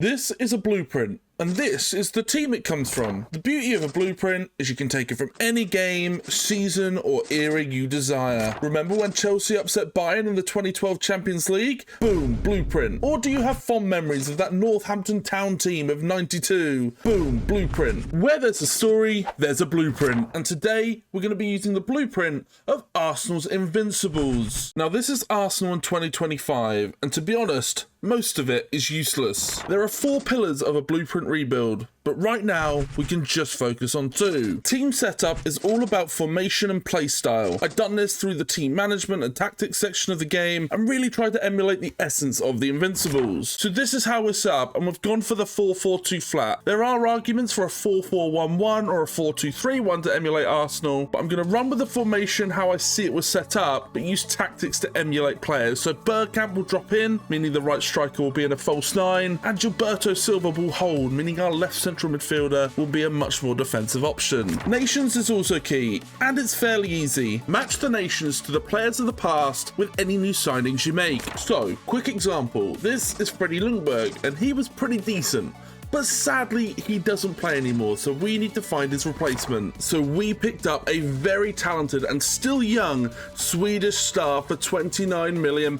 This is a blueprint, and this is the team it comes from. The beauty of a blueprint is you can take it from any game, season, or era you desire. Remember when Chelsea upset Bayern in the 2012 Champions League? Boom, blueprint. Or do you have fond memories of that Northampton Town team of '92? Boom, blueprint. Where there's a story, there's a blueprint. And today, we're going to be using the blueprint of Arsenal's Invincibles. Now, this is Arsenal in 2025, and to be honest, most of it is useless. There are 4 pillars of a blueprint rebuild, but right now we can just focus on 2. Team setup is all about formation and play style. I've done this through the team management and tactics section of the game and really tried to emulate the essence of the Invincibles. So this is how we're set up, and we've gone for the 4-4-2 flat. There are arguments for a 4-4-1-1 or a 4-2-3-1 to emulate Arsenal, but I'm going to run with the formation how I see it was set up, but use tactics to emulate players. So Bergkamp will drop in, meaning the right striker will be in a false 9, and Gilberto Silva will hold, meaning our left central midfielder will be a much more defensive option. Nations is also key, and it's fairly easy. Match the nations to the players of the past with any new signings you make. So, quick example, this is Freddie Ljungberg, and he was pretty decent. But sadly, he doesn't play anymore, so we need to find his replacement. So we picked up a very talented and still young Swedish star for £29 million.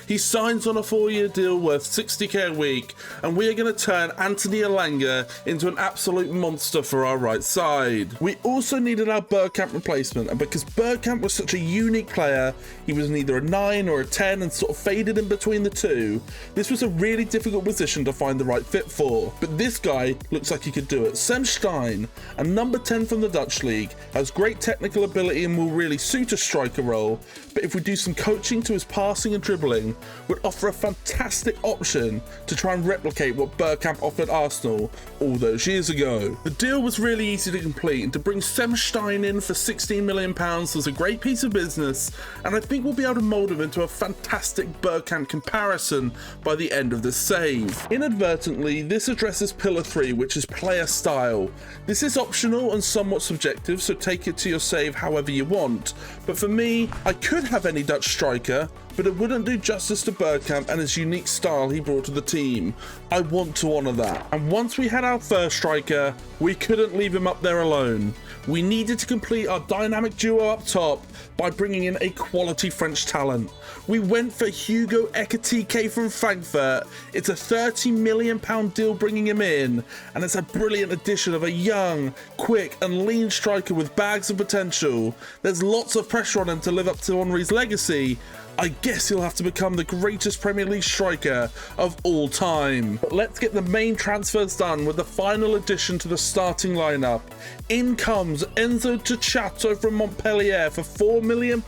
He signs on a 4-year deal worth 60k a week, and we are going to turn Anthony Elanga into an absolute monster for our right side. We also needed our Bergkamp replacement, and because Bergkamp was such a unique player, he was neither a 9 or a 10 and sort of faded in between the two. This was a really difficult position to find the right fit for. But this guy looks like he could do it. Sam Stein, a number 10 from the Dutch league, has great technical ability and will really suit a striker role, but if we do some coaching to his passing and dribbling, would offer a fantastic option to try and replicate what Bergkamp offered Arsenal all those years ago. The deal was really easy to complete, and to bring Sam Stein in for £16 million was a great piece of business, and I think we'll be able to mould him into a fantastic Bergkamp comparison by the end of this save. Inadvertently, this addresses pillar 3, which is player style. This is optional and somewhat subjective, so take it to your save however you want. But for me, I could have any Dutch striker, but it wouldn't do justice to Bergkamp and his unique style he brought to the team. I want to honour that. And once we had our first striker, we couldn't leave him up there alone. We needed to complete our dynamic duo up top by bringing in a quality French talent. We went for Hugo Ekitike from Frankfurt. It's a £30 million deal bringing him in, and it's a brilliant addition of a young, quick and lean striker with bags of potential. There's lots of pressure on him to live up to Henry's legacy. I guess he'll have to become the greatest Premier League striker of all time. But let's get the main transfers done with the final addition to the starting lineup. In comes Enzo Tchato from Montpellier for £4 million.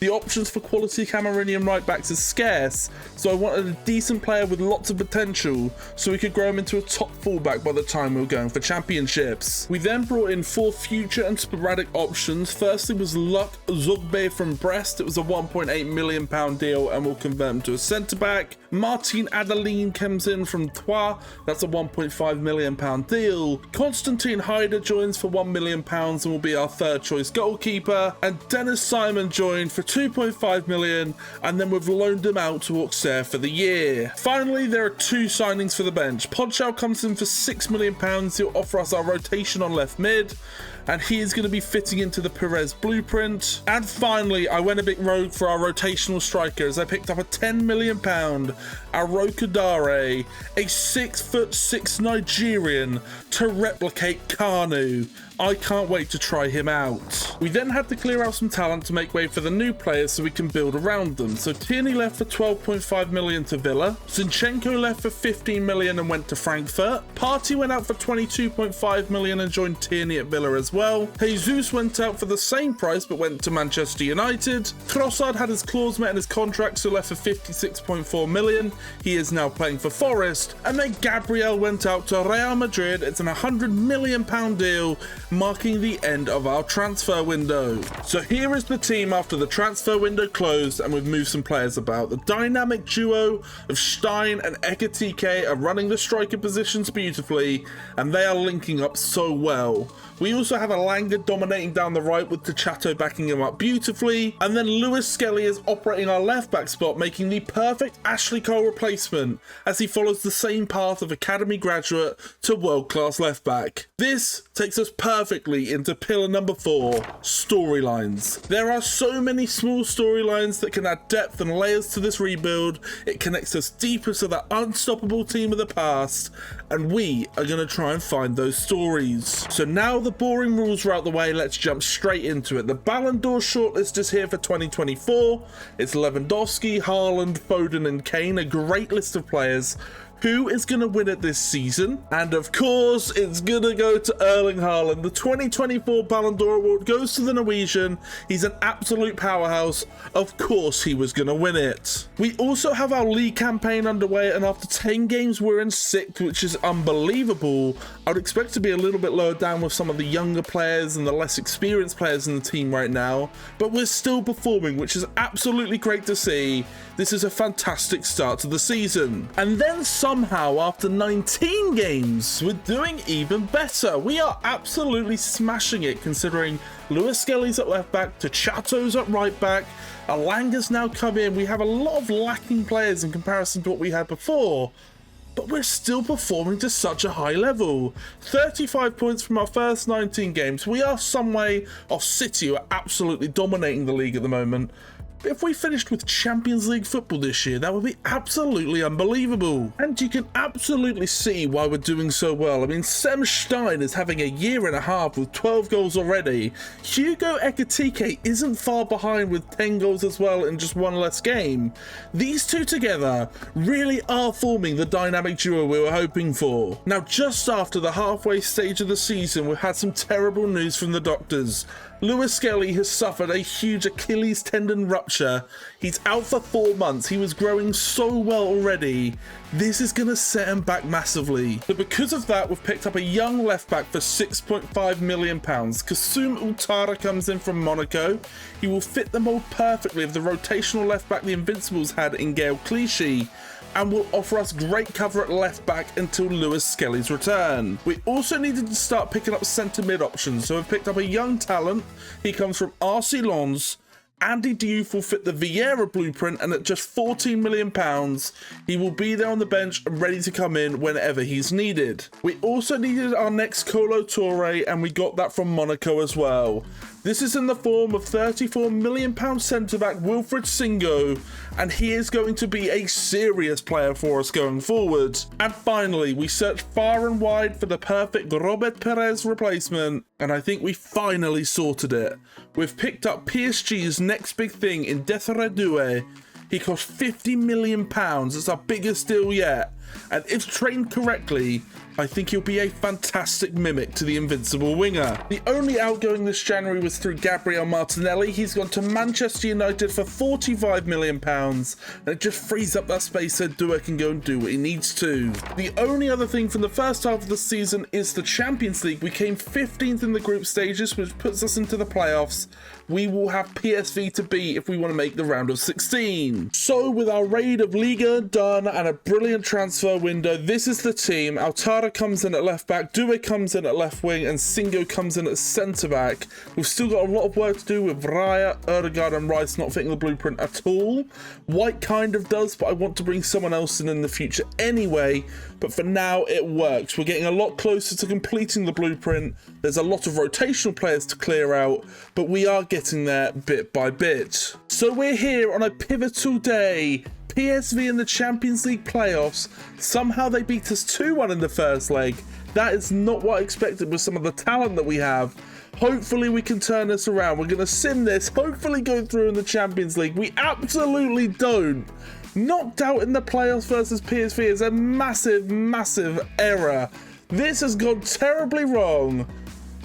The options for quality Cameroonian right-backs is scarce, so I wanted a decent player with lots of potential so we could grow him into a top fullback by the time we were going for championships. We then brought in 4 future and sporadic options. Firstly was Luc Zogbe from Brest. It was a £1.8 million deal and we'll convert him to a centre-back. Martin Adeline comes in from Troyes. That's a £1.5 million deal. Constantine Hyder joins for £1 million and will be our third choice goalkeeper. And Dennis Simon joined for £2.5 million, and then we've loaned him out to Auxerre for the year. Finally, there are 2 signings for the bench. Podshao comes in for £6 million. He'll offer us our rotation on left mid, and he is going to be fitting into the Perez blueprint. And finally, I went a bit rogue for our rotational striker as I picked up a £10 million Arokadare, a 6'6" Nigerian, to replicate Kanu. I can't wait to try him out. We then had to clear out some talent to make way for the new players so we can build around them. So Tierney left for £12.5 million to Villa. Zinchenko left for £15 million and went to Frankfurt. Partey went out for £22.5 million and joined Tierney at Villa as well. Jesus went out for the same price but went to Manchester United. Trossard had his clause met in his contract, so left for £56.4 million. He is now playing for Forest. And then Gabriel went out to Real Madrid. It's an £100 million deal. marking the end of our transfer window. So here is the team after the transfer window closed and we've moved some players about. The dynamic duo of Stein and Ekatike are running the striker positions beautifully, and they are linking up so well. We also have Alanga dominating down the right with Tachato backing him up beautifully, and then Lewis Skelly is operating our left back spot, making the perfect Ashley Cole replacement as he follows the same path of academy graduate to world-class left back. This takes us perfectly into pillar number 4, storylines. There are so many small storylines that can add depth and layers to this rebuild. It connects us deeper to that unstoppable team of the past, and we are going to try and find those stories. So now the boring rules are out the way, let's jump straight into it. The Ballon d'Or shortlist is here for 2024. It's Lewandowski, Haaland, Foden and Kane, a great list of players. Who is going to win it this season? And of course, it's going to go to Erling Haaland. The 2024 Ballon d'Or award goes to the Norwegian. He's an absolute powerhouse. Of course, he was going to win it. We also have our league campaign underway, and after 10 games, we're in 6th, which is unbelievable. I would expect to be a little bit lower down with some of the younger players and the less experienced players in the team right now, but we're still performing, which is absolutely great to see. This is a fantastic start to the season. And then somehow, after 19 games, we're doing even better. We are absolutely smashing it, considering Lewis Skelly's at left back, Tachato's at right back, Alanga's now come in. We have a lot of lacking players in comparison to what we had before, but we're still performing to such a high level. 35 points from our first 19 games. We are some way off City, who are absolutely dominating the league at the moment. If we finished with Champions League football this year, that would be absolutely unbelievable. And you can absolutely see why we're doing so well. I mean, Sem Stein is having a year and a half with 12 goals already. Hugo Ekatike isn't far behind with 10 goals as well in just one less game. These two together really are forming the dynamic duo we were hoping for. Now, just after the halfway stage of the season, we've had some terrible news from the doctors. Lewis Skelly has suffered a huge Achilles tendon rupture. He's out for 4 months. He was growing so well already. This is going to set him back massively. But because of that, we've picked up a young left back for £6.5 million. Kasum Utara comes in from Monaco. He will fit the mold perfectly of the rotational left back the Invincibles had in Gael Clichy, and will offer us great cover at left back until Lewis Skelly's return. We also needed to start picking up centre mid options, so we've picked up a young talent. He comes from RC Lens. Andy Diouf will fit the Vieira blueprint, and at just £14 million, he will be there on the bench and ready to come in whenever he's needed. We also needed our next Kolo Touré, and we got that from Monaco as well. This is in the form of £34 million centre-back Wilfried Singo, and he is going to be a serious player for us going forward. And finally, we searched far and wide for the perfect Robert Perez replacement, and I think we finally sorted it. We've picked up PSG's next big thing in Desiree Doué. He cost £50 million. It's our biggest deal yet. And if trained correctly, I think he'll be a fantastic mimic to the invincible winger. The only outgoing this January was through Gabriel Martinelli. He's gone to Manchester United for £45 million, and it just frees up that space so Doué can go and do what he needs to. The only other thing from the first half of the season is the Champions League. We came 15th in the group stages, which puts us into the playoffs. We will have PSV to beat if we want to make the round of 16. So with our raid of Liga done and a brilliant transfer window, this is the team. Altara comes in at left back, Doué comes in at left wing, and Singo comes in at centre back. We've still got a lot of work to do with Raya, Erdegaard and Rice not fitting the blueprint at all. White kind of does, but I want to bring someone else in the future anyway. But for now, it works. We're getting a lot closer to completing the blueprint. There's a lot of rotational players to clear out, but we are getting there bit by bit. So we're here on a pivotal day. PSV in the Champions League playoffs. Somehow they beat us 2-1 in the first leg. That is not what I expected with some of the talent that we have. Hopefully we can turn this around. We're going to sim this, hopefully go through in the Champions League. We absolutely don't. Knocked out in the playoffs versus PSV is a massive, massive error. This has gone terribly wrong.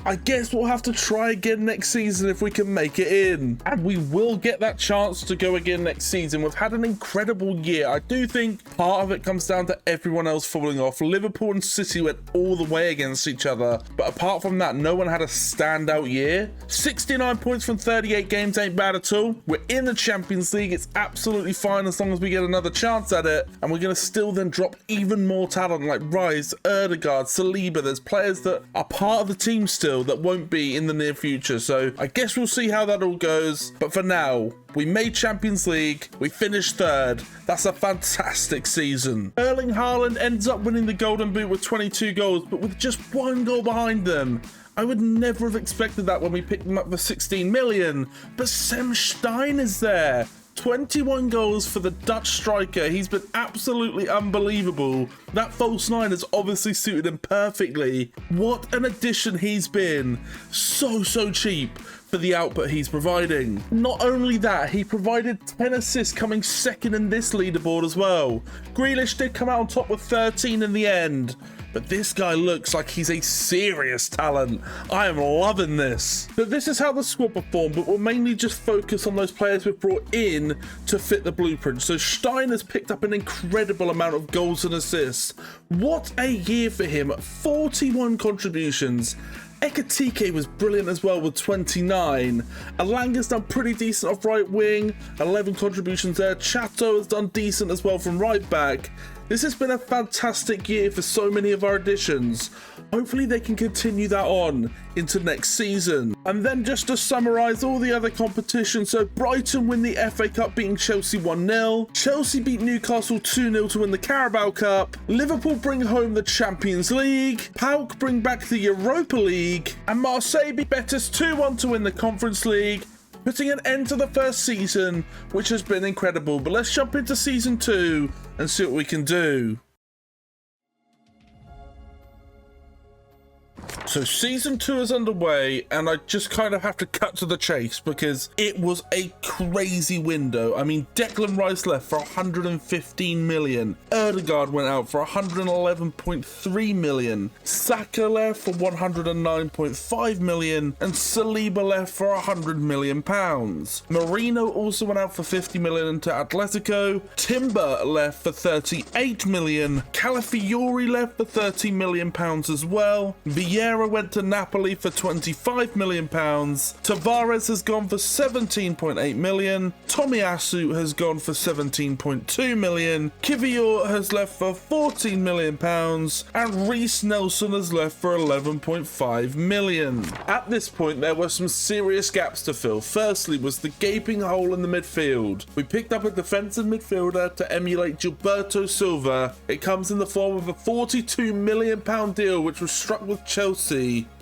I guess we'll have to try again next season if we can make it in. And we will get that chance to go again next season. We've had an incredible year. I do think part of it comes down to everyone else falling off. Liverpool and City went all the way against each other. But apart from that, no one had a standout year. 69 points from 38 games ain't bad at all. We're in the Champions League. It's absolutely fine as long as we get another chance at it. And we're going to still then drop even more talent like Rice, Erdegaard, Saliba. There's players that are part of the team still that won't be in the near future. So I guess we'll see how that all goes. But for now, we made Champions League. We finished third. That's a fantastic season. Erling Haaland ends up winning the Golden Boot with 22 goals, but with just 1 goal behind them. I would never have expected that when we picked them up for 16 million. But Sam Stein is there. 21 goals for the Dutch striker. He's been absolutely unbelievable. That false nine has obviously suited him perfectly. What an addition he's been. So cheap for the output he's providing. Not only that, he provided 10 assists, coming second in this leaderboard as well. Grealish did come out on top with 13 in the end. But this guy looks like he's a serious talent. I am loving this. But this is how the squad performed, but we'll mainly just focus on those players we've brought in to fit the blueprint. So Stein has picked up an incredible amount of goals and assists. What a year for him. 41 contributions. Ekatike was brilliant as well with 29. Alanga's done pretty decent off right wing, 11 contributions there. Chato has done decent as well from right back. This has been a fantastic year for so many of our additions. Hopefully they can continue that on into next season. And then just to summarise all the other competitions, so Brighton win the FA Cup beating Chelsea 1-0. Chelsea beat Newcastle 2-0 to win the Carabao Cup. Liverpool bring home the Champions League. PAOK bring back the Europa League. And Marseille beat Betis 2-1 to win the Conference League, putting an end to the first season, which has been incredible. But let's jump into season 2 and see what we can do. So season 2 is underway, and I just kind of have to cut to the chase because it was a crazy window. I mean, Declan Rice left for 115 million. Erdegaard went out for 111.3 million. Saka left for 109.5 million, and Saliba left for 100 million pounds. Marino also went out for 50 million to Atletico. Timber left for 38 million. Calafiori left for 30 million pounds as well. Vieira went to Napoli for 25 million pounds. Tavares has gone for 17.8 million. Tomiyasu has gone for 17.2 million. Kivior has left for 14 million pounds, and Reece Nelson has left for 11.5 million. At this point, there were some serious gaps to fill. Firstly was the gaping hole in the midfield. We picked up a defensive midfielder to emulate Gilberto Silva. It comes in the form of a 42 million pound deal, which was struck with Chelsea,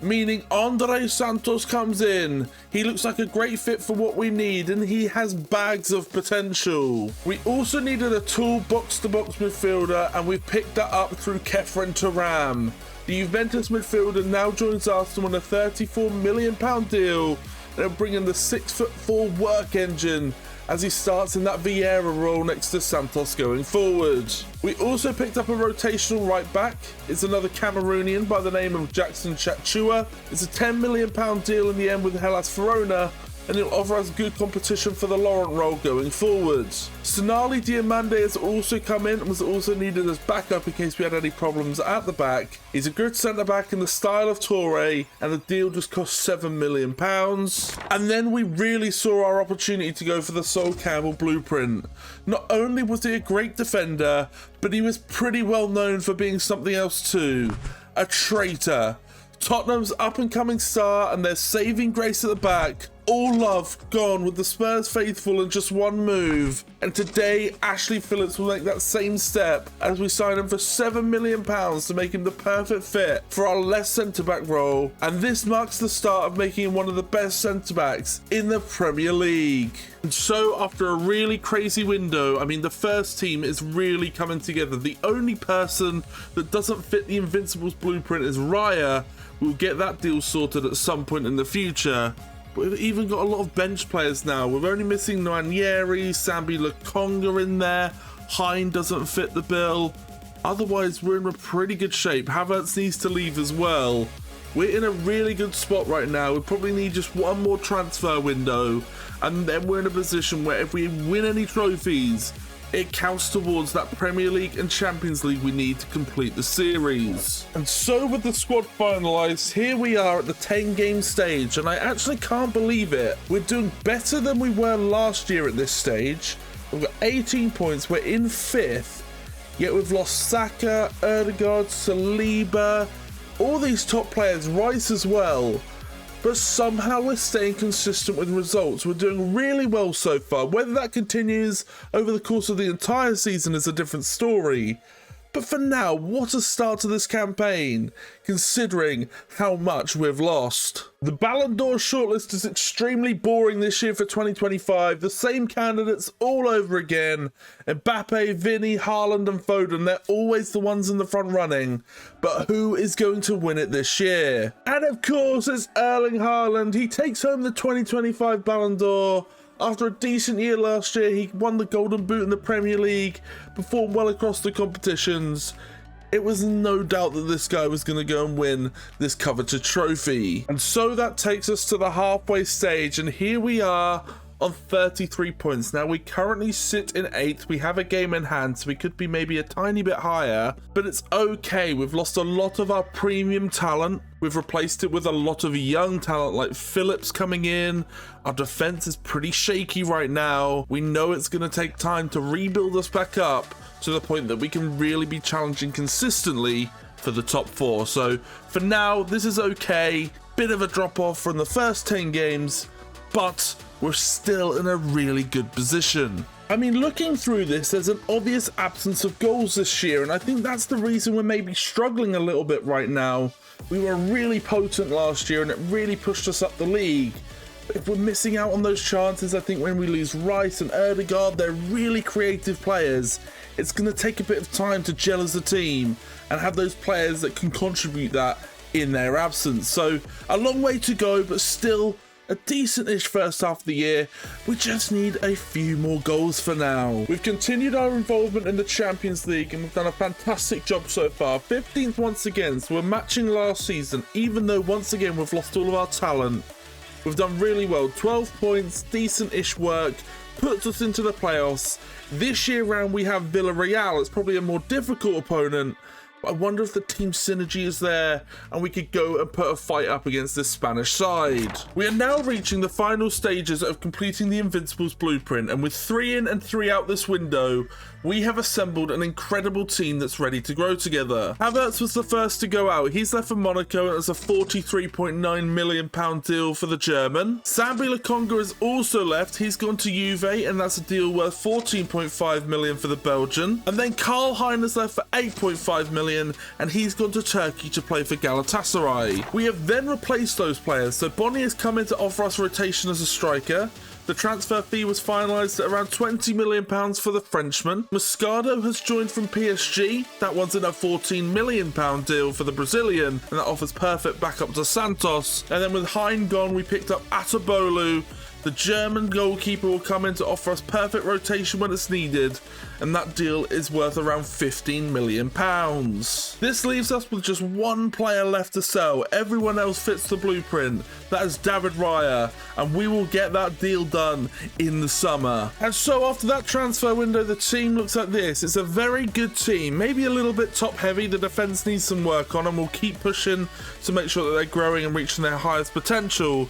meaning Andre Santos comes in. He looks like a great fit for what we need, and he has bags of potential. We also needed a tall box-to-box midfielder, and we've picked that up through Kefren Turam. The Juventus midfielder now joins Arsenal on a 34 million pound deal, and they'll bring in the 6'4" work engine as he starts in that Vieira role next to Santos going forward. We also picked up a rotational right back. It's another Cameroonian by the name of Jackson Chachua. It's a 10 million pound deal in the end with Hellas Verona, and it'll offer us good competition for the Laurent role going forwards. Sonali Diamande has also come in and was also needed as backup in case we had any problems at the back. He's a good centre-back in the style of Toure, and the deal just cost £7 million. And then we really saw our opportunity to go for the Sol Campbell blueprint. Not only was he a great defender, but he was pretty well known for being something else too. A traitor. Tottenham's up-and-coming star and their saving grace at the back. All love gone with the Spurs faithful in just one move. And today, Ashley Phillips will make that same step as we sign him for £7 million to make him the perfect fit for our left centre-back role. And this marks the start of making him one of the best centre-backs in the Premier League. And so, after a really crazy window, I mean, the first team is really coming together. The only person that doesn't fit the Invincibles blueprint is Raya. We'll get that deal sorted at some point in the future. But we've even got a lot of bench players now. We're only missing Nwaneri, Sambi Lakonga in there. Hine doesn't fit the bill. Otherwise, we're in a pretty good shape. Havertz needs to leave as well. We're in a really good spot right now. We probably need just one more transfer window, and then we're in a position where if we win any trophies, it counts towards that Premier League and Champions League we need to complete the series. And so with the squad finalised, here we are at the 10-game stage, and I actually can't believe it. We're doing better than we were last year at this stage. We've got 18 points, we're in 5th, yet we've lost Saka, Ødegaard, Saliba, all these top players, Rice as well. But somehow we're staying consistent with results. We're doing really well so far. Whether that continues over the course of the entire season is a different story. But for now, what a start to this campaign, considering how much we've lost. The Ballon d'Or shortlist is extremely boring this year for 2025. The same candidates all over again. Mbappe, Vinny, Haaland and Foden, they're always the ones in the front running. But who is going to win it this year? And of course, it's Erling Haaland. He takes home the 2025 Ballon d'Or. After a decent year last year, he won the Golden Boot in the Premier League, performed well across the competitions. It was no doubt that this guy was going to go and win this coveted trophy. And so that takes us to the halfway stage, and here we are on 33 points. Now we currently sit in 8th. We have a game in hand, so we could be maybe a tiny bit higher, but it's okay. We've lost a lot of our premium talent. We've replaced it with a lot of young talent like Phillips coming in. Our defense is pretty shaky right now. We know it's going to take time to rebuild us back up to the point that we can really be challenging consistently for the top 4. So for now, this is okay. Bit of a drop off from the first 10 games, but we're still in a really good position. I mean, looking through this, there's an obvious absence of goals this year, and I think that's the reason we're maybe struggling a little bit right now. We were really potent last year, and it really pushed us up the league. But if we're missing out on those chances, I think when we lose Rice and Ødegaard, they're really creative players. It's going to take a bit of time to gel as a team and have those players that can contribute that in their absence. So a long way to go, but still a decent-ish first half of the year. We just need a few more goals for now. We've continued our involvement in the Champions League and we've done a fantastic job so far. 15th once again, so we're matching last season, even though once again we've lost all of our talent. We've done really well. 12 points, decent-ish work, puts us into the playoffs. This year round we have Villarreal. It's probably a more difficult opponent. I wonder if the team synergy is there and we could go and put a fight up against this Spanish side. We are now reaching the final stages of completing the Invincibles blueprint, and with 3 in and 3 out this window, we have assembled an incredible team that's ready to grow together. Havertz was the first to go out. He's left for Monaco and it's a £43.9 million deal for the German. Sambi Lokonga has also left. He's gone to Juve and that's a deal worth £14.5 million for the Belgian. And then Karl Hein has left for £8.5 million and he's gone to Turkey to play for Galatasaray. We have then replaced those players. So Bonnie has come in to offer us rotation as a striker. The transfer fee was finalised at around £20 million for the Frenchman. Moscardo has joined from PSG. That one's in a £14 million deal for the Brazilian, and that offers perfect backup to Santos. And then with Hein gone, we picked up Atabolu. The German goalkeeper will come in to offer us perfect rotation when it's needed, and that deal is worth around £15 million. This leaves us with just one player left to sell. Everyone else fits the blueprint. That is David Raya, and we will get that deal done in the summer. And so after that transfer window, the team looks like this. It's a very good team, maybe a little bit top heavy. The defense needs some work on, and we'll keep pushing to make sure that they're growing and reaching their highest potential.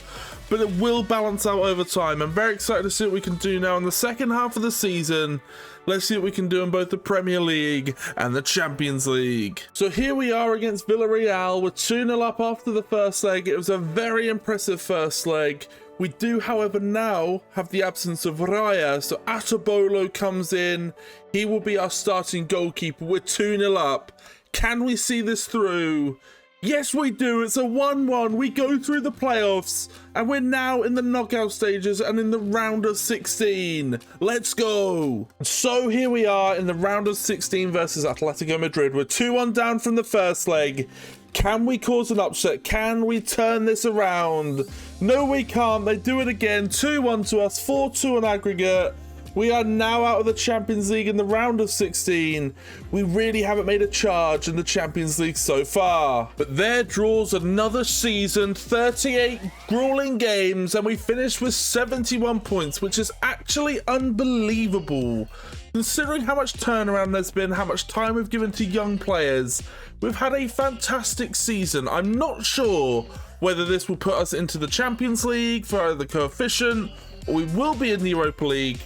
But it will balance out over time. I'm very excited to see what we can do now in the second half of the season. Let's see what we can do in both the Premier League and the Champions League. So here we are against Villarreal. We're 2-0 up after the first leg. It was a very impressive first leg. We do, however, now have the absence of Raya. So Atabolo comes in. He will be our starting goalkeeper. We're 2-0 up. Can we see this through? Yes, we do. It's a 1-1. We go through the playoffs and we're now in the knockout stages and in the round of 16. Let's go. So here we are in the round of 16 versus Atletico Madrid. We're 2-1 down from the first leg. Can we cause an upset? Can we turn this around? No, we can't. They do it again. 2-1 to us, 4-2 on aggregate. We are now out of the Champions League in the round of 16. We really haven't made a charge in the Champions League so far. But there draws another season, 38 grueling games, and we finished with 71 points, which is actually unbelievable. Considering how much turnaround there's been, how much time we've given to young players, we've had a fantastic season. I'm not sure whether this will put us into the Champions League for the coefficient, or we will be in the Europa League.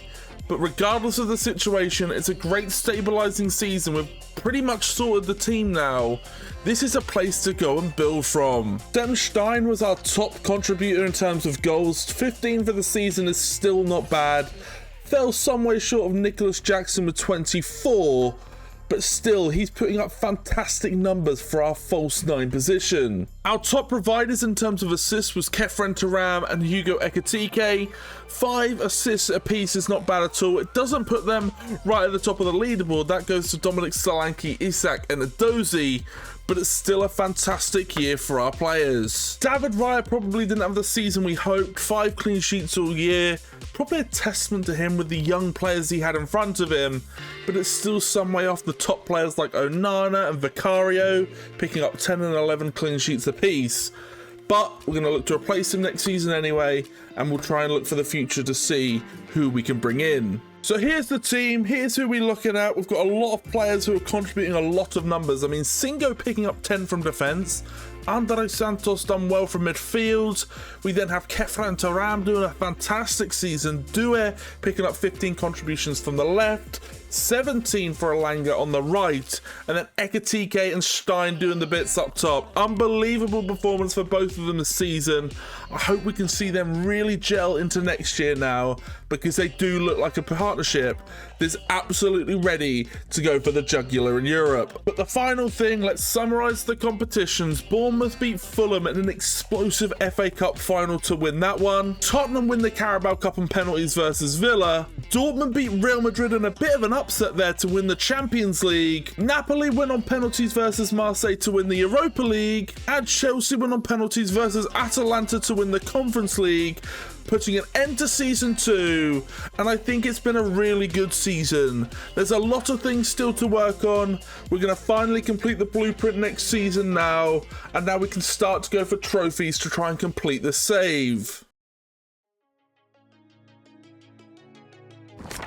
But regardless of the situation, it's a great stabilizing season. We've pretty much sorted the team now. This is a place to go and build from. Stein was our top contributor in terms of goals. 15 for the season is still not bad. Fell some way short of Nicholas Jackson with 24, but still, he's putting up fantastic numbers for our false 9 position. Our top providers in terms of assists was Kefren Turam and Hugo Ekitike. 5 assists apiece is not bad at all. It doesn't put them right at the top of the leaderboard. That goes to Dominic Solanke, Isak and Edozie, but it's still a fantastic year for our players. David Raya probably didn't have the season we hoped. 5 clean sheets all year. Probably a testament to him with the young players he had in front of him, but it's still some way off the top players like Onana and Vicario, picking up 10 and 11 clean sheets apiece. But we're going to look to replace him next season anyway, and we'll try and look for the future to see who we can bring in. So here's the team, here's who we're looking at. We've got a lot of players who are contributing a lot of numbers. I mean, Singo picking up 10 from defence, Andre Santos done well from midfield. We then have Kefren Turam doing a fantastic season, Due picking up 15 contributions from the left, 17 for Elanga on the right, and then Ekitike and Stein doing the bits up top. Unbelievable performance for both of them this season. I hope we can see them really gel into next year now, because they do look like a partnership that's absolutely ready to go for the jugular in Europe. But the final thing, let's summarise the competitions. Bournemouth beat Fulham in an explosive FA Cup final to win that one. Tottenham win the Carabao Cup on penalties versus Villa. Dortmund beat Real Madrid in a bit of an upset there to win the Champions League. Napoli win on penalties versus Marseille to win the Europa League. And Chelsea win on penalties versus Atalanta to win the Conference League, putting an end to season 2, and I think it's been a really good season. There's a lot of things still to work on. We're going to finally complete the blueprint next season now, and now we can start to go for trophies to try and complete the save.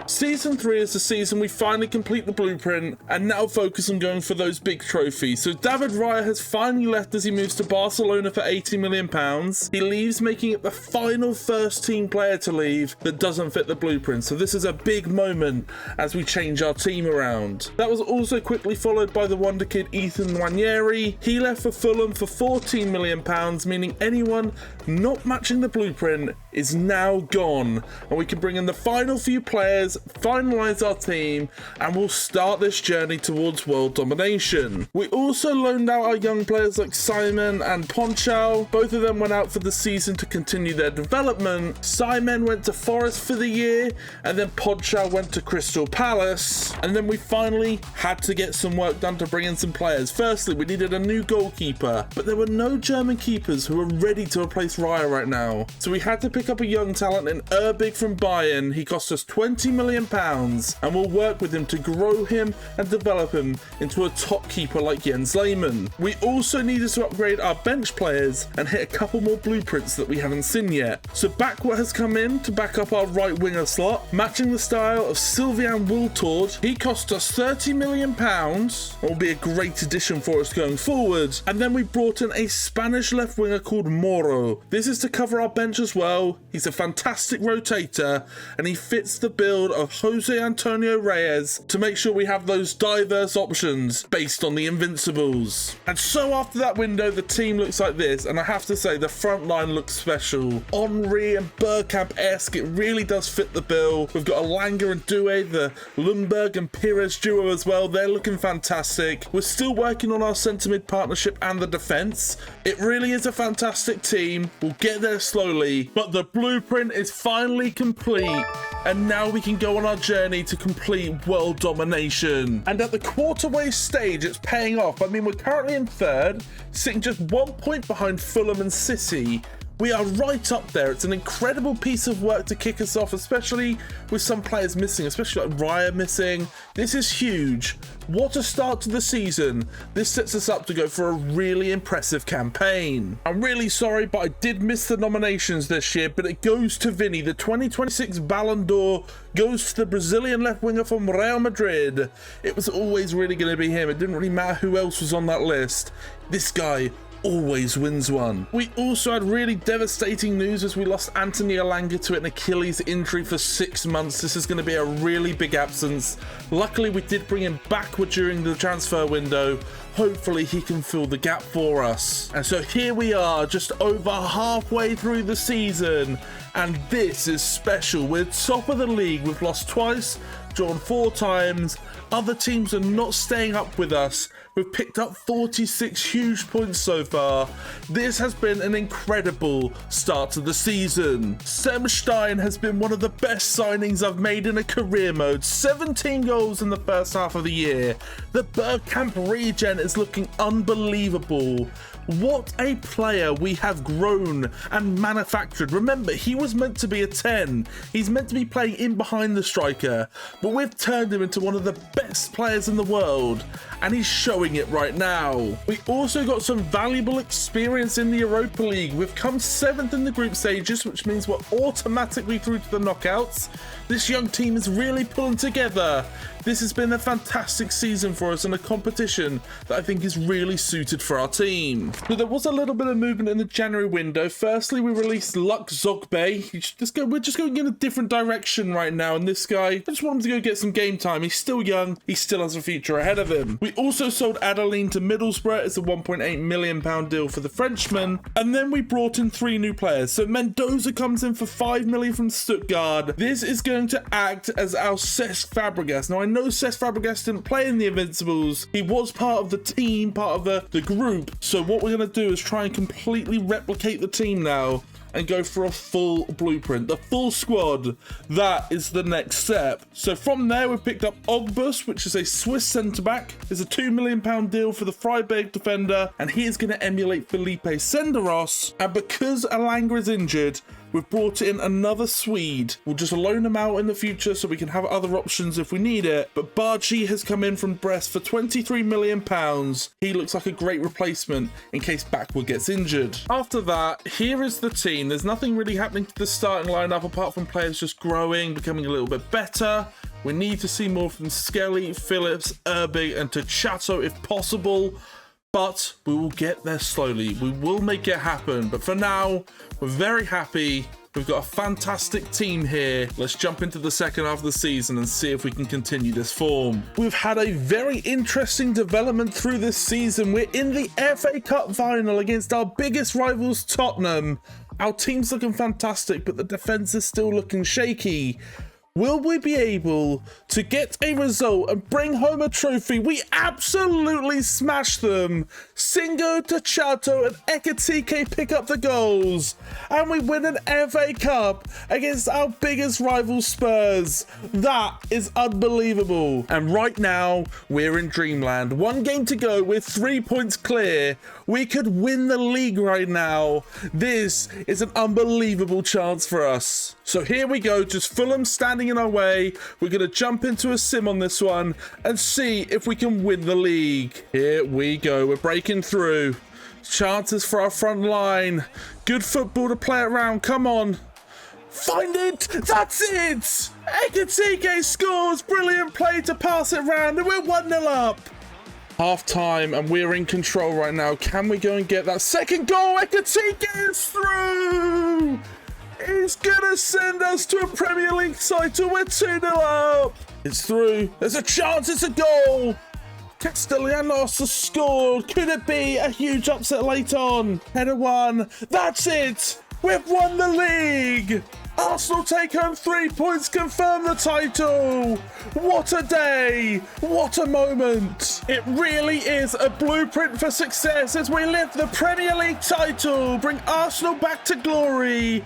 Season 3 is the season we finally complete the blueprint and now focus on going for those big trophies. So David Raya has finally left as he moves to Barcelona for £80 million. He leaves, making it the final first team player to leave that doesn't fit the blueprint. So this is a big moment as we change our team around. That was also quickly followed by the wonder kid Ethan Nwaneri. He left for Fulham for £14 million, meaning anyone not matching the blueprint is now gone. And we can bring in the final few players, finalise our team, and we'll start this journey towards world domination. We also loaned out our young players like Simon and Ponchal. Both of them went out for the season to continue their development. Simon went to Forest for the year, and then Ponchal went to Crystal Palace. And then we finally had to get some work done to bring in some players. Firstly, we needed a new goalkeeper, but there were no German keepers who were ready to replace Raya right now. So we had to pick up a young talent in Erbig from Bayern. He cost us £20 million, and we'll work with him to grow him and develop him into a top keeper like Jens Lehmann. We also needed to upgrade our bench players and hit a couple more blueprints that we haven't seen yet. So Backward has come in to back up our right winger slot, matching the style of Sylvian Wiltord. He cost us £30 million and will be a great addition for us going forward. And then we brought in a Spanish left winger called Moro. This is to cover our bench as well. He's a fantastic rotator, and he fits the build of Jose Antonio Reyes to make sure we have those diverse options based on the Invincibles. And so after that window, the team looks like this, and I have to say the front line looks special. Henri and Bergkamp-esque, it really does fit the bill. We've got Elanga and Due, the Lundberg and Pires duo as well. They're looking fantastic. We're still working on our centre-mid partnership and the defence. It really is a fantastic team. We'll get there slowly, but the blueprint is finally complete, and now we can go on our journey to complete world domination. And at the quarterway stage, it's paying off. I mean, we're currently in third, sitting just 1 point behind Fulham and City, We are right up there. It's an incredible piece of work to kick us off, especially with some players missing, especially like Raya missing. This is huge. What a start to the season. This sets us up to go for a really impressive campaign. I'm really sorry, but I did miss the nominations this year, but it goes to Vinny. The 2026 Ballon d'Or goes to the Brazilian left winger from Real Madrid. It was always really going to be him. It didn't really matter who else was on that list. This guy always wins one. We also had really devastating news as we lost Anthony Elanga to an Achilles injury for 6 months. This is going to be a really big absence. Luckily, we did bring him back during the transfer window. Hopefully he can fill the gap for us. And so here we are, just over halfway through the season, and this is special. We're top of the league. We've lost twice, drawn 4 times. Other teams are not staying up with us. We've picked up 46 huge points so far. This has been an incredible start to the season. Sem Stein has been one of the best signings I've made in a career mode. 17 goals in the first half of the year. The Bergkamp regen is looking unbelievable. What a player we have grown and manufactured. Remember, he was meant to be a 10. He's meant to be playing in behind the striker, but we've turned him into one of the best players in the world, and he's showing it right now. We also got some valuable experience in the Europa League. We've come 7th in the group stages, which means we're automatically through to the knockouts. This young team is really pulling together. This has been a fantastic season for us and a competition that I think is really suited for our team. So there was a little bit of movement in the January window. Firstly, we released Luck Zogbe. We're just going in a different direction right now, and this guy, I just want him to go get some game time. He's still young. He still has a future ahead of him. We also sold Adeline to Middlesbrough. It's a £1.8 million deal for the Frenchman. And then we brought in 3 new players. So Mendoza comes in for £5 million from Stuttgart. This is going to act as our Cesc Fabregas. Now, I know Cesc Fabregas didn't play in the Invincibles. He was part of the team, part of the group. So what we're going to do is try and completely replicate the team now and go for a full blueprint, the full squad. That is the next step. So from there, we've picked up Ogbus, which is a Swiss centre-back. It's a £2 million deal for the Freiburg defender, and he is going to emulate Felipe Senderos. And because Elanga is injured, we've brought in another Swede. We'll just loan him out in the future so we can have other options if we need it. But Bargi has come in from Brest for £23 million. He looks like a great replacement in case Backward gets injured. After that, here is the team. There's nothing really happening to the starting lineup apart from players just growing, becoming a little bit better. We need to see more from Skelly, Phillips, Erbig, and Tachato if possible. But we will get there slowly. We will make it happen. But for now, we're very happy. We've got a fantastic team here. Let's jump into the second half of the season and see if we can continue this form. We've had a very interesting development through this season. We're in the FA Cup final against our biggest rivals, Tottenham. Our team's looking fantastic, but the defense is still looking shaky. Will we be able to get a result and bring home a trophy? We absolutely smashed them. Singo, Tachato, and Ekatike pick up the goals. And we win an FA Cup against our biggest rival, Spurs. That is unbelievable. And right now, we're in Dreamland. 1 game to go. We're 3 points clear. We could win the league right now. This is an unbelievable chance for us. So here we go, just Fulham standing in our way. We're going to jump into a sim on this one and see if we can win the league. Here we go, we're breaking through. Chances for our front line. Good football to play around, come on. Find it, that's it! Ekatike scores, brilliant play to pass it round, and we're 1-0 up. Half time, and we're in control right now. Can we go and get that second goal? Ekatike is through! He's gonna send us to a Premier League title. We're 2-0 up. It's through. There's a chance. It's a goal. Castellanos has scored. Could it be a huge upset late on? Header 1. That's it. We've won the league. Arsenal take home 3 points, confirm the title. What a day. What a moment. It really is a blueprint for success as we lift the Premier League title, bring Arsenal back to glory.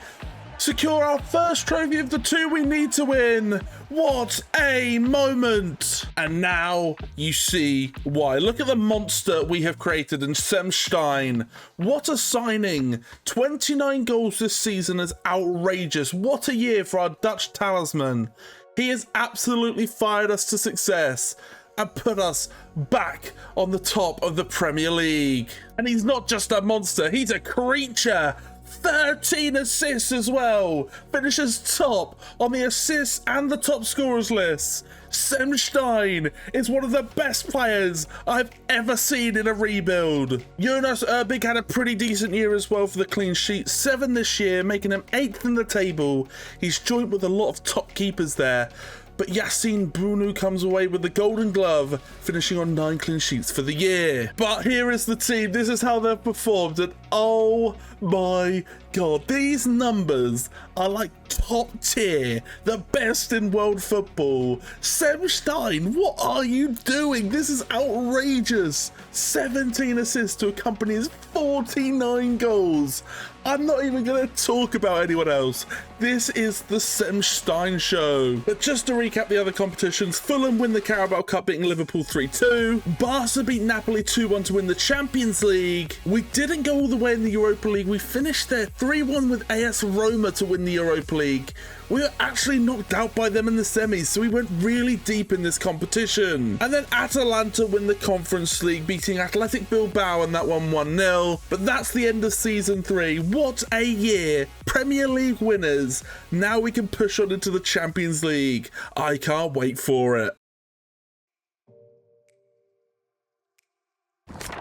secure our first trophy of the 2 we need to win. What a moment. And now you see why. Look at the monster we have created in Stein. What a signing. 29 goals this season is outrageous. What a year for our Dutch talisman. He has absolutely fired us to success and put us back on the top of the Premier League. And he's not just a monster, he's a creature. 13 assists as well. Finishes top on the assists and the top scorers list. Stein is one of the best players I've ever seen in a rebuild. Jonas Erbig had a pretty decent year as well for the clean sheet. 7 this year, making him 8th in the table. He's joined with a lot of top keepers there. But Yassine Bounou comes away with the Golden Glove, finishing on 9 clean sheets for the year. But here is the team. This is how they've performed. And oh my God, these numbers are like top tier, the best in world football. Stein, what are you doing? This is outrageous. 17 assists to accompany his 49 goals. I'm not even going to talk about anyone else. This is the Stein show. But just to recap the other competitions, Fulham win the Carabao Cup beating Liverpool 3-2. Barca beat Napoli 2-1 to win the Champions League. We didn't go all the way in the Europa League. We finished there 3-1 with AS Roma to win the Europa League. We were actually knocked out by them in the semis, so we went really deep in this competition. And then Atalanta win the Conference League, beating Athletic Bilbao, and that one 1-0. But that's the end of Season 3. What a year! Premier League winners. Now we can push on into the Champions League. I can't wait for it.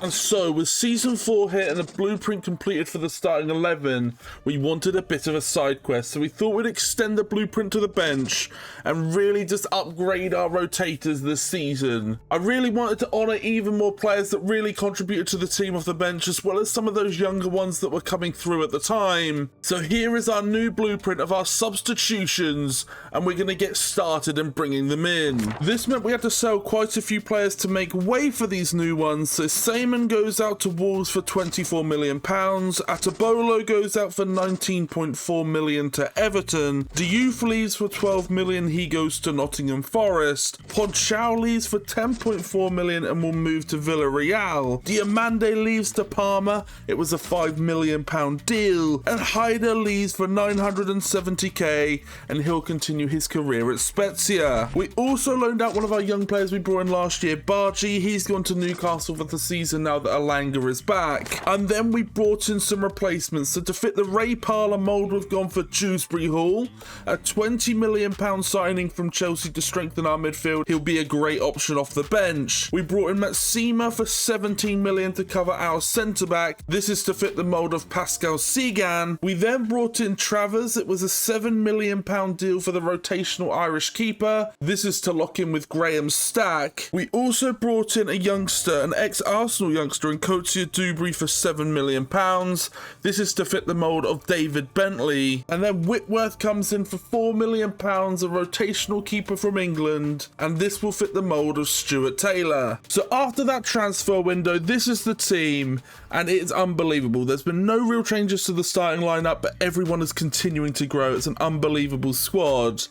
And so, with Season 4 hit and a blueprint completed for the starting 11, we wanted a bit of a side quest, so we thought we'd extend the blueprint to the bench and really just upgrade our rotators this season. I really wanted to honour even more players that really contributed to the team off the bench, as well as some of those younger ones that were coming through at the time. So here is our new blueprint of our substitutions, and we're going to get started in bringing them in. This meant we had to sell quite a few players to make way for these new ones, so Seaman goes out to Wolves for £24 million. Atabolo goes out for £19.4 million to Everton. Diouf leaves for £12 million. He goes to Nottingham Forest. Ponchao leaves for £10.4 million and will move to Villarreal. Diamande leaves to Parma. It was a £5 million deal. And Haider leaves for £970k and he'll continue his career at Spezia. We also loaned out one of our young players we brought in last year, Bargi. He's gone to Newcastle for the season now that Alanga is back. And then we brought in some replacements. So to fit the Ray Parlour mould, we've gone for Dewsbury Hall, a £20 million signing from Chelsea to strengthen our midfield. He'll be a great option off the bench. We brought in Matsima for £17 million to cover our centre-back. This is to fit the mould of Pascal Segan. We then brought in Travers. It was a £7 million deal for the rotational Irish keeper. This is to lock in with Graham Stack. We also brought in a youngster, an ex-Arsenal youngster in Coetzee Dubry for £7 million. This is to fit the mould of David Bentley. And then Whitworth comes in for £4 million, a rotational keeper from England. And this will fit the mould of Stuart Taylor. So after that transfer window, this is the team. And it is unbelievable. There's been no real changes to the starting lineup, but everyone is continuing to grow. It's an unbelievable squad.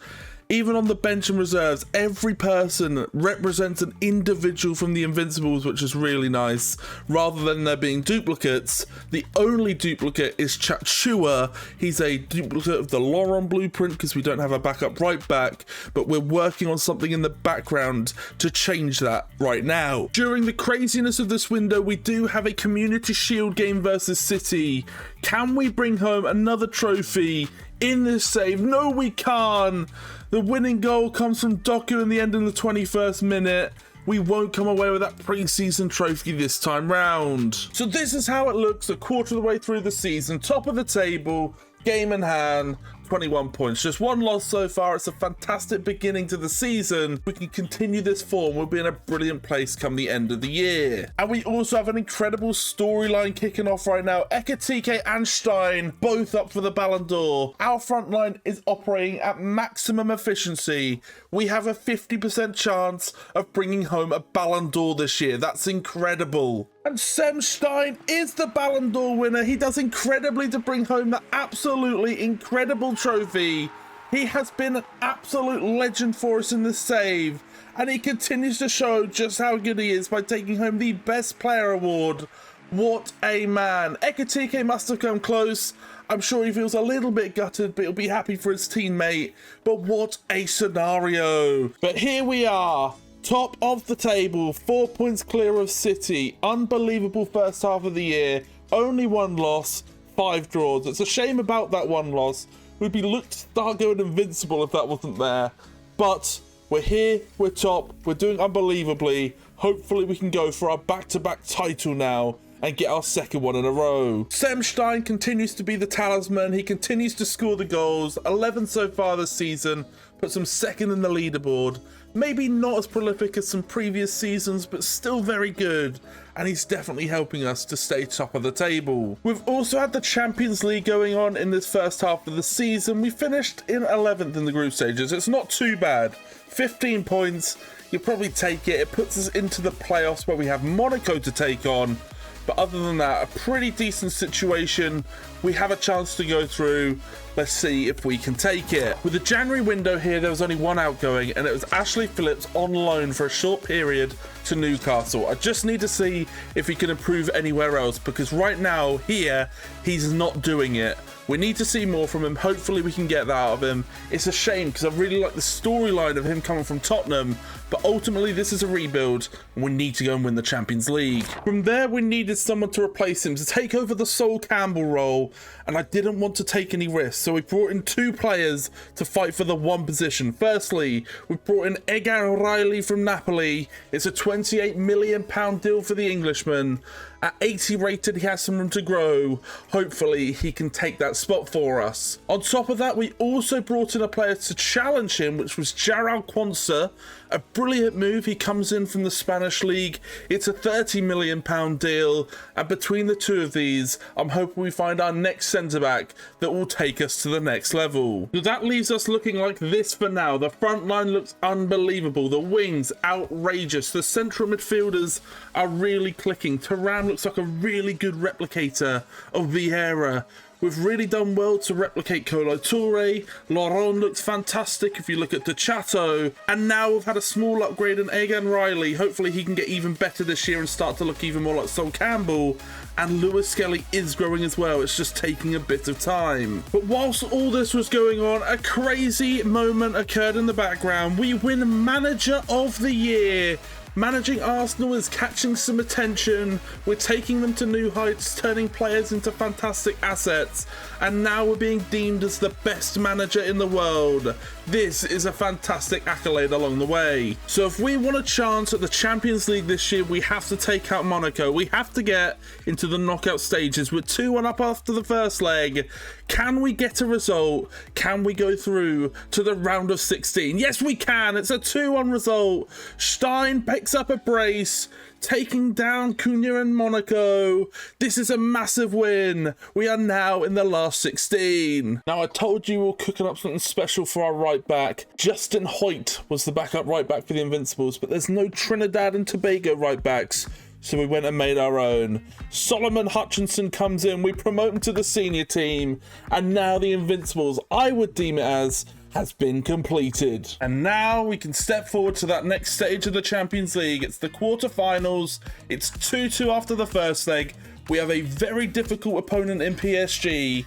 Even on the bench and reserves, every person represents an individual from the Invincibles, which is really nice. Rather than there being duplicates, the only duplicate is Chachua. He's a duplicate of the Laurent blueprint because we don't have a backup right back, but we're working on something in the background to change that right now. During the craziness of this window, we do have a Community Shield game versus City. Can we bring home another trophy in this save? No, we can't. The winning goal comes from Doku in the end in the 21st minute. We won't come away with that pre-season trophy this time round. So this is how it looks a quarter of the way through the season. Top of the table, game in hand, 21 points. Just one loss so far. It's a fantastic beginning to the season. We can continue this form. We'll be in a brilliant place come the end of the year. And we also have an incredible storyline kicking off right now. Ekitike and Stein both up for the Ballon d'Or. Our front line is operating at maximum efficiency. We have a 50% chance of bringing home a Ballon d'Or this year. That's incredible. And Sem Stein is the Ballon d'Or winner. He does incredibly to bring home the absolutely incredible trophy. He has been an absolute legend for us in this save, and he continues to show just how good he is by taking home the Best Player award. What a man. Ekitike must have come close. I'm sure he feels a little bit gutted, but he'll be happy for his teammate. But what a scenario. But here we are, top of the table, 4 points clear of City. Unbelievable first half of the year. Only 1 loss, 5 draws. It's a shame about that 1 loss. We'd be looked to start going invincible if that wasn't there. But we're here, we're top, we're doing unbelievably. Hopefully we can go for our back-to-back title now and get our second one in a row. Sem Stein continues to be the talisman. He continues to score the goals. 11 so far this season. Puts him second in the leaderboard. Maybe not as prolific as some previous seasons, but still very good. And he's definitely helping us to stay top of the table. We've also had the Champions League going on in this first half of the season. We finished in 11th in the group stages. It's not too bad. 15 points. You'll probably take it. It puts us into the playoffs where we have Monaco to take on. But other than that, a pretty decent situation. We have a chance to go through. Let's see if we can take it. With the January window here, there was only 1 outgoing, and it was Ashley Phillips on loan for a short period to Newcastle. I just need to see if he can improve anywhere else, because right now, here, he's not doing it. We need to see more from him. Hopefully we can get that out of him. It's a shame because I really like the storyline of him coming from Tottenham, but ultimately this is a rebuild and we need to go and win the Champions League. From there, we needed someone to replace him, to take over the Sol Campbell role, and I didn't want to take any risks, so we brought in 2 players to fight for the 1 position. Firstly, we brought in Egan Riley from Napoli. It's a £28 million deal for the Englishman. At 80 rated, he has some room to grow. Hopefully, he can take that spot for us. On top of that, we also brought in a player to challenge him, which was Jarrell Quansah. A brilliant move. He comes in from the Spanish League. It's a £30 million deal. And between the 2 of these, I'm hoping we find our next centre-back that will take us to the next level. So that leaves us looking like this for now. The front line looks unbelievable. The wings, outrageous. The central midfielders are really clicking. Thuram looks like a really good replicator of Vieira. We've really done well to replicate Kolo Toure. Laurent looks fantastic if you look at De Chateau. And now we've had a small upgrade in Egan Riley. Hopefully he can get even better this year and start to look even more like Sol Campbell. And Lewis Skelly is growing as well. It's just taking a bit of time. But whilst all this was going on, a crazy moment occurred in the background. We win Manager of the Year. Managing Arsenal is catching some attention. We're taking them to new heights, turning players into fantastic assets, and now we're being deemed as the best manager in the world. This is a fantastic accolade along the way. So if we want a chance at the Champions League this year, we have to take out Monaco. We have to get into the knockout stages. We're 2-1 up after the first leg. Can we get a result? Can we go through to the round of 16? Yes, we can. It's a 2-1 result. Stein picks up a brace, taking down Cunha and Monaco. This is a massive win. We are now in the last 16. Now, I told you we were cooking up something special for our right back. Justin Hoyt was the backup right back for the Invincibles, but there's no Trinidad and Tobago right backs, so we went and made our own. Solomon Hutchinson comes in, we promote him to the senior team, and now the Invincibles, I would deem it as, has been completed. And now we can step forward to that next stage of the Champions League. It's the quarterfinals. It's 2-2 after the first leg. We have a very difficult opponent in PSG,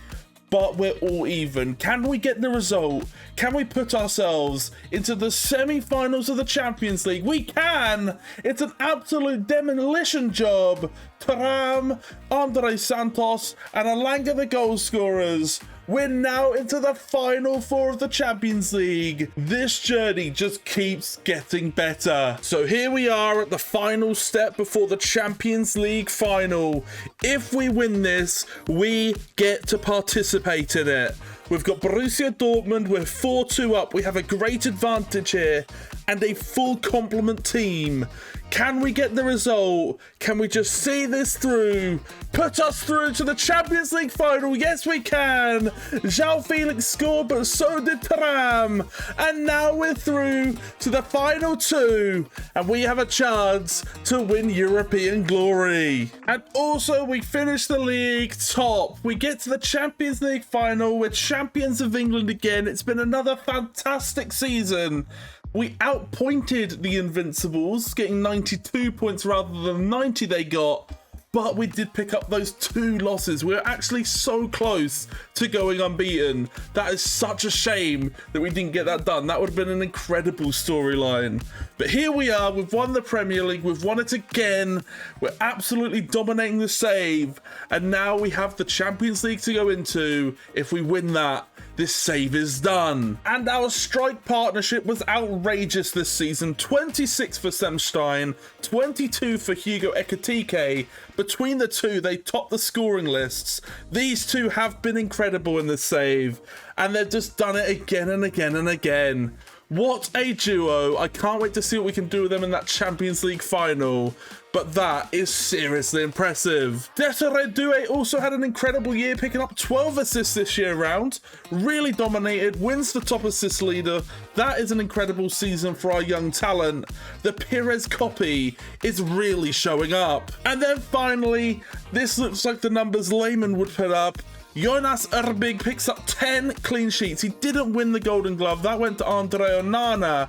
but we're all even. Can we get the result? Can we put ourselves into the semi-finals of the Champions League? We can! It's an absolute demolition job. Thuram, Andre Santos, and Alanga the goal scorers. We're now into the final 4 of the Champions League. This journey just keeps getting better. So here we are at the final step before the Champions League final. If we win this, we get to participate in it. We've got Borussia Dortmund, we're 4-2 up. We have a great advantage here and a full complement team. Can we get the result? Can we just see this through? Put us through to the Champions League final. Yes, we can. João Felix scored, but so did Thuram. And now we're through to the final two. And we have a chance to win European glory. And also, we finish the league top. We get to the Champions League final. We're champions of England again. It's been another fantastic season. We outpointed the Invincibles, getting 92 points rather than 90 they got, but we did pick up those 2 losses. We're actually so close to going unbeaten. That is such a shame that we didn't get that done. That would have been an incredible storyline. But here we are, we've won the Premier League, we've won it again. We're absolutely dominating the save, and now we have the Champions League to go into. If we win that, this save is done. And our strike partnership was outrageous this season. 26 for Semstein, 22 for Hugo Ekitike. Between the two, they top the scoring lists. These two have been incredible in this save, and they've just done it again and again and again. What a duo. I can't wait to see what we can do with them in that Champions League final. But that is seriously impressive. Desiree Doué also had an incredible year, picking up 12 assists this year round. Really dominated, wins the top assist leader. That is an incredible season for our young talent. The Pires copy is really showing up. And then finally, this looks like the numbers Lehmann would put up. Jonas Erbig picks up 10 clean sheets. He didn't win the Golden Glove. That went to Andre Onana.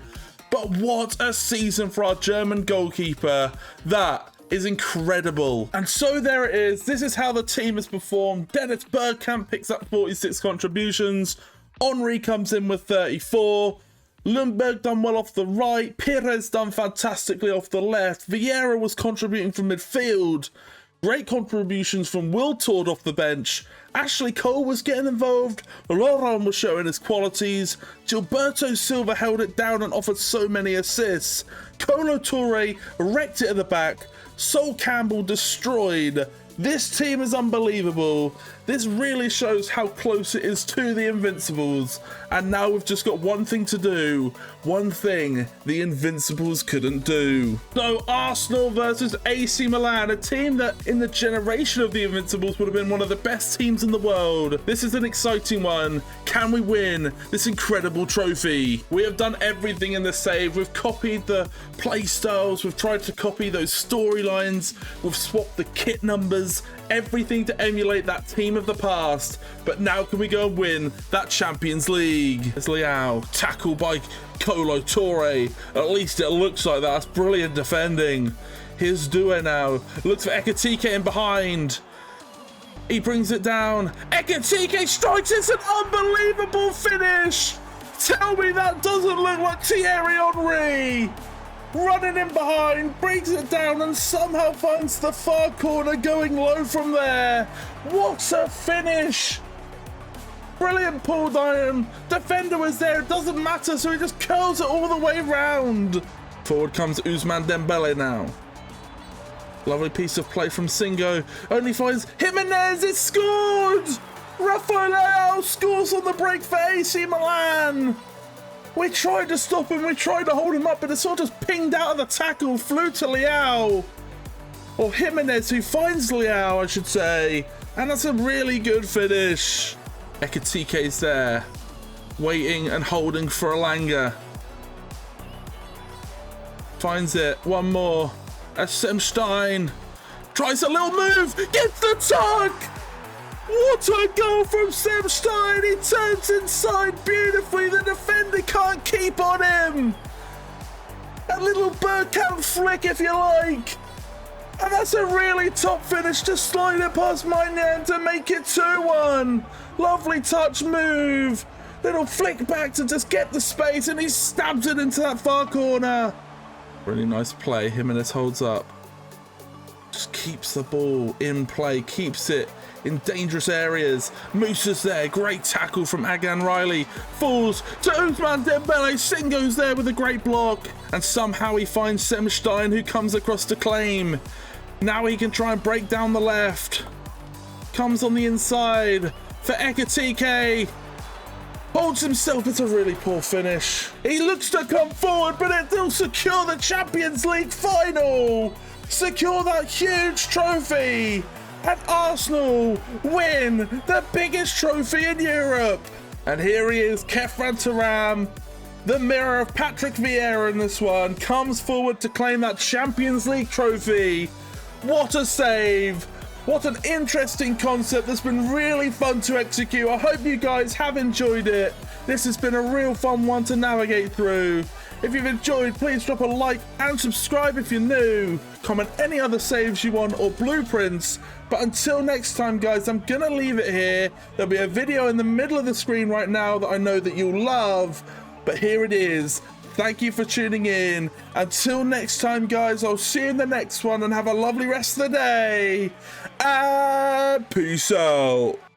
But what a season for our German goalkeeper. That is incredible. And so there it is. This is how the team has performed. Dennis Bergkamp picks up 46 contributions. Henry comes in with 34. Lundberg done well off the right. Pires done fantastically off the left. Vieira was contributing from midfield. Great contributions from Will Tord off the bench. Ashley Cole was getting involved. Laurent was showing his qualities. Gilberto Silva held it down and offered so many assists. Kolo Toure wrecked it at the back. Sol Campbell destroyed. This team is unbelievable. This really shows how close it is to the Invincibles. And now we've just got one thing to do. One thing the Invincibles couldn't do. So Arsenal versus AC Milan, a team that in the generation of the Invincibles would have been one of the best teams in the world. This is an exciting one. Can we win this incredible trophy? We have done everything in the save. We've copied the play styles. We've tried to copy those storylines. We've swapped the kit numbers. Everything to emulate that team of the past. But now can we go and win that Champions League? It's Leao, tackled by Kolo Toure. At least it looks like that. That's brilliant defending. Here's Doué now. Looks for Ekitike in behind. He brings it down. Ekitike strikes. It's an unbelievable finish. Tell me that doesn't look like Thierry Henry. Running in behind, brings it down and somehow finds the far corner, going low from there. What a finish. Brilliant pull down. Defender was there, it doesn't matter, so he just curls it all the way round. Forward comes Ousmane Dembele now. Lovely piece of play from Singo. Only finds Jimenez, it's scored! Rafael Leao scores on the break for AC Milan. We tried to stop him, we tried to hold him up, but it sort of just pinged out of the tackle, flew to Leao. Or Jimenez, who finds Leao, I should say. And that's a really good finish. Ekitike's there, waiting and holding for Elanga. Finds it, one more. As Semstein tries a little move, gets the tuck! What a goal from Semstein! He turns inside beautifully. The defender can't keep on him. A little Bergkamp flick, if you like. And that's a really top finish to slide it past Maignan to make it 2-1. Lovely touch move. Little flick back to just get the space, and he stabs it into that far corner. Really nice play. Jimenez holds up. Just keeps the ball in play, keeps it in dangerous areas. Musa's there, great tackle from Agan Riley. Falls to Ousmane Dembele. Singo's there with a great block. And somehow he finds Semstein, who comes across to claim. Now he can try and break down the left. Comes on the inside for Ekitike. Holds himself at a really poor finish. He looks to come forward, but it'll secure the Champions League final. Secure that huge trophy. And Arsenal win the biggest trophy in Europe. And here he is, Kefran Turam, the mirror of Patrick Vieira in this one, comes forward to claim that Champions League trophy. What a save. What an interesting concept that's been really fun to execute. I hope you guys have enjoyed it. This has been a real fun one to navigate through. If you've enjoyed, please drop a like and subscribe if you're new. Comment any other saves you want or blueprints. But until next time, guys, I'm gonna leave it here. There'll be a video in the middle of the screen right now that I know that you'll love. But here it is. Thank you for tuning in. Until next time, guys, I'll see you in the next one and have a lovely rest of the day. And peace out.